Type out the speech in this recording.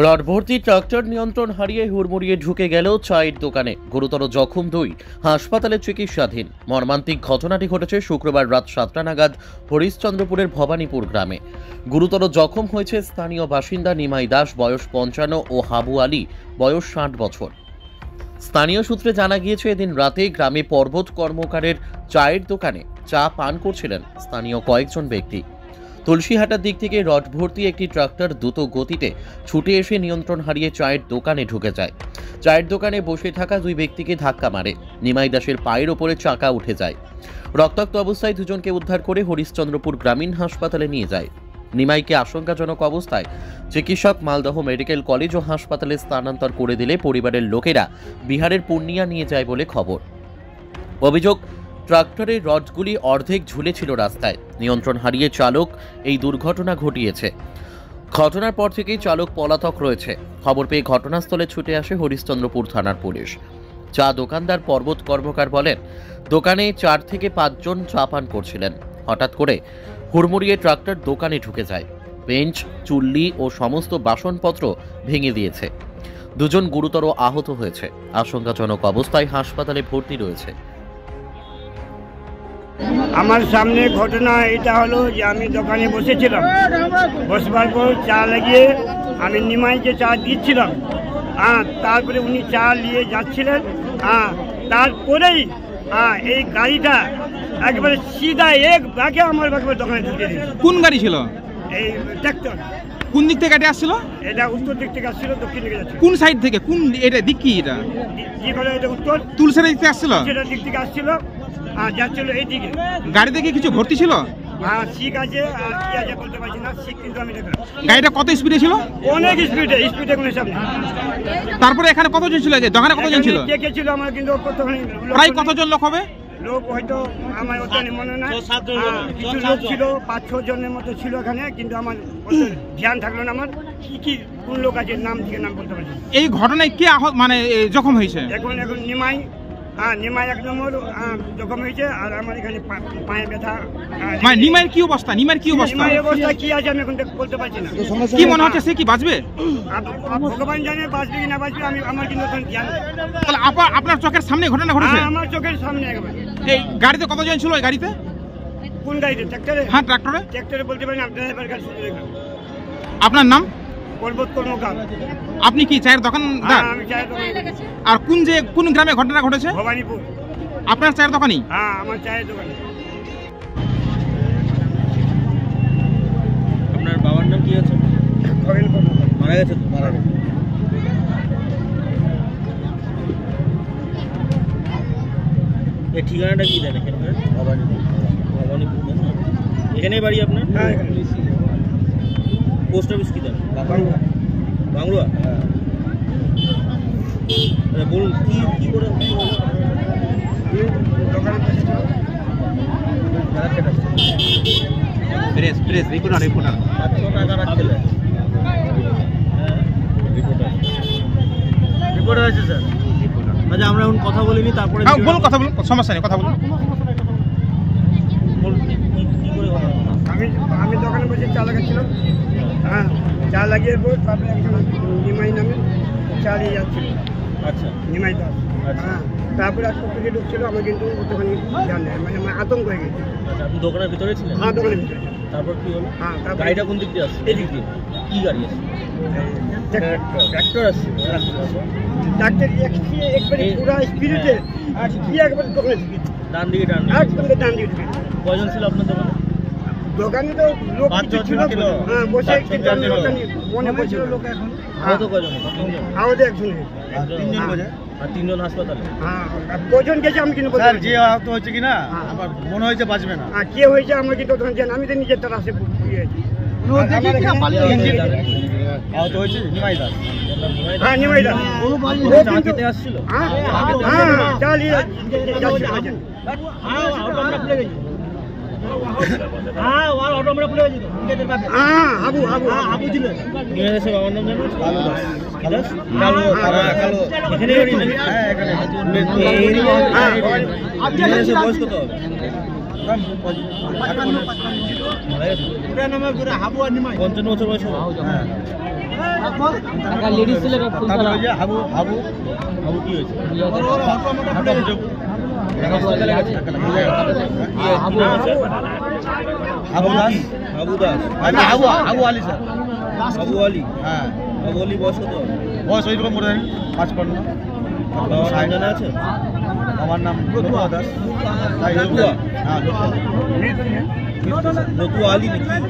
Rod ভর্তি tractor নিয়ন্ত্রণ হারিয়ে হুড়মুড়িয়ে ঢুকে গেল চায়ের দোকানে। গুরুতর জখম 2, হাসপাতালে চিকিৎসাধীন। মর্মান্তিক ঘটনাটি ঘটেছে শুক্রবার রাত 7টা নাগাদ হরিশ্চন্দ্রপুরের ভবানীপুর গ্রামে। গুরুতর জখম হয়েছে স্থানীয় বাসিন্দা নিমাই দাস, বয়স 55, ও হাবু আলী, বয়স 60 বছর। স্থানীয় সূত্রে জানা গিয়েছে, এদিন রাতে গ্রামে পর্বত কর্মকারের চায়ের দোকানে চা পান করছিলেন স্থানীয় কয়েকজন ব্যক্তি। তুলসীহাটার দিক থেকে রড ভর্তি একটি ট্রাক্টর দ্রুত গতিতে ছুটে এসে নিয়ন্ত্রণ হারিয়ে চায়ের দোকানে ঢুকে যায়। চায়ের দোকানে বসে থাকা 2 ব্যক্তিকে ধাক্কা মারে। নিমাই দাসের পায়ের ওপরে চাকা উঠে যায়। রক্তাক্ত অবস্থায় দুজনকে উদ্ধার করে হরিশ্চন্দ্রপুর গ্রামীণ হাসপাতালে নিয়ে যায়। নিমাইকে আশঙ্কাজনক অবস্থায় চিকিৎসক মালদহ মেডিকেল কলেজ ও হাসপাতালে স্থানান্তর করে দিলে পরিবারের লোকেরা বিহারের পূর্ণিয়া নিয়ে যায় বলে খবর। অভিযোগ, ট্রাক্টরের রডগুলি অর্ধেক ঝুলেছিল রাস্তায়। নিয়ন্ত্রণ হারিয়ে চালক এই দুর্ঘটনা ঘটিয়েছে। ঘটনার পর থেকেই চালক পলাতক রয়েছে। খবর পেয়ে ঘটনাস্থলে ছুটে আসে হরিশ্চন্দ্রপুর থানার পুলিশ। চা দোকানদার পর্বত কর্মকার বলেন, দোকানে 4 থেকে 5 জন চা পান করছিলেন। হঠাৎ করে হুড়মুড়িয়ে ট্রাক্টর দোকানে ঢুকে যায়। বেঞ্চ, চুল্লি ও সমস্ত বাসনপত্র ভেঙে দিয়েছে। 2 জন গুরুতর আহত হয়েছে। আশঙ্কাজনক অবস্থায় হাসপাতালে ভর্তি রয়েছে। আমার সামনে ঘটনা এটা হলো যে আমি দোকানে বসেছিলাম। বসবার পর চা লাগিয়ে আমি নিমাইকে চা দিচ্ছিলাম। তারপরে উনি চা নিয়ে যাচ্ছিলেন। তারপরেই এই গাড়িটা একবারে সিধা এক ব্যাগে আমার দোকানে ঢুকে দিয়েছে। কোন গাড়ি ছিল? এই ট্রাক্টর। কোন দিক থেকে গাড়ি আসছিল? এটা উত্তর দিক থেকে আসছিল, দক্ষিণ দিকে যাচ্ছে। কোন সাইড থেকে? কোন এটা দিক কি? এটা কি বলে, এটা উত্তর তুলসের দিক থেকে আসছিল। সেটা দিক থেকে আসছিল, যাচ্ছিল এইদিকে। গাড়িতে কি কিছু ভর্তি ছিল? শিখ আছে আর কি আছে বলতে পারছি না। শিখ কিন্তু আমি দেখলাম। গাড়িটা কত স্পিডে ছিল? অনেক স্পিডে কোনো হিসাব নেই। তারপরে এখানে কতজন ছিল? দোকানে কতজন ছিল? কে ছিল আমার কিন্তু প্রায় কতজন লোক হবে? লোক হয়তো আমার ওখানে মনে নাই। কিছু লোক ছিল, 5-6 জনের মতো ছিল এখানে, কিন্তু আমার ধ্যান থাকলো না। আমার কি কোন লোক আছে নাম থেকে নাম বলতে পারছি। এই ঘটনায় কে মানে জখম হয়েছে? এখন নিমাই 1 নম্বর জখম হয়েছে। আর আমার এখানে পায়ে ব্যথা। মানে নিমাইয়ের কি অবস্থা? নিমাইয়ের কি অবস্থা? নিমাইয়ের অবস্থা কি আছে আমি এখন বলতে পারছি না। কি মনে হচ্ছে সে কি বাঁচবে? ভগবান জানে বাঁচবে কি না বাঁচবে। আমার কিন্তু ধ্যান। তাহলে আপনার চোখের সামনে ঘটনা ঘটেছে? আমার চোখের সামনে একবার। এই গাড়িতে কতজন ছিল? এই গাড়িতে? কোন গাড়িতে? ট্রাক্টরে? হ্যাঁ, ট্রাক্টরে। ট্রাক্টরে বলতে পারি না, ড্রাইভার গাড়ি। আপনার নাম? পর্বত কর্মকার। আপনি কি চায়ের দোকানদার? আমি চায়ের দোকান। আর কোন গ্রামে ঘটনা ঘটেছে? ভবানীপুর। আপনার চায়ের দোকানই? হ্যাঁ, আমার চায়ের দোকান। আপনার বাবার নাম কি আছে? মারা গেছে তো? মারা গেছে। এই ঠিকানাটা কি জানেন? ভবানীপুর। এখানেই বাড়ি আপনার? হ্যাঁ। পোস্ট অফিস কি জানেন? বাংলুয়া। বলুন কি করে রিপোর্ট হয়েছে স্যার? আচ্ছা, আমরা এখন কথা বলিনি, তারপরে বলুন, কথা বলুন, সমস্যা নেই, কথা বলুন। আমি দোকানে বসে চা লাগাচ্ছিলাম। চা লাগিয়ে পর তারপরে একজন নিমাই নামে চা নিয়ে যাচ্ছিল। আচ্ছা, নিমাই দাস। তারপরে আর সবকিছু ঢুকছিল। আমার কিন্তু দোকানে ধ্যান নেই, মানে আমার আতঙ্ক হয়ে গেছে। আচ্ছা, আপনি দোকানের ভিতরে ছিলেন? হ্যাঁ, দোকানের ভিতরে। তারপর কি হলো? তারপর গাড়িটা কোন দিক দিয়ে আসছে? এদিক দিয়ে। কি গাড়ি আছে? ট্রাক্টর আসছে। ট্রাক্টর একবারে পুরো স্পিডে আর কি একবারে দোকানে ঢুকে ডান দিকে একদম ডান দিকে ঢুকে। কয়জন ছিল আপনার দোকানে? দোকানে তো লোক ছিল, বসে কিন্তু আমি মনে পড়ছিল লোক। এখন আহত কয়জন? 3জন। আহত একজন। 3জন বোঝে? আর 3জন হাসপাতালে? কজন গেছে আমি কিন্তু বলতে পারছি না। যে আহত হয়েছে কিনা আমার মনে হয়েছে বাঁচবে না। কে হয়েছে আমার কিন্তু জানি, আমি তো নিজের তার আসে বুঝিয়েছি। আহত হয়েছে নিমাই দাস। হ্যাঁ, নিমাই দাস। চা খেতে আসছিল? চালিয়ে হাবু ছিল। বাবার নাম জানো? কালো দাস। কালো এখানে বাড়ি নাকি? হ্যাঁ, এখানে। বয়স কত হবে? 55 বছর বয়স হবে। লেডিস ছিল হাবু হাবু হাবু কি হয়েছে হাবু দাস হাবু দাস হাবু হাবু আলী স্যার হাবু আলী হ্যাঁ হাবু আলী বয়স কত বয়স ওইরকম মনে হয় 55 জানা আছে আমার নাম নতুয়া দাস নতুয়া হ্যাঁ নতুয়া আলী নাকি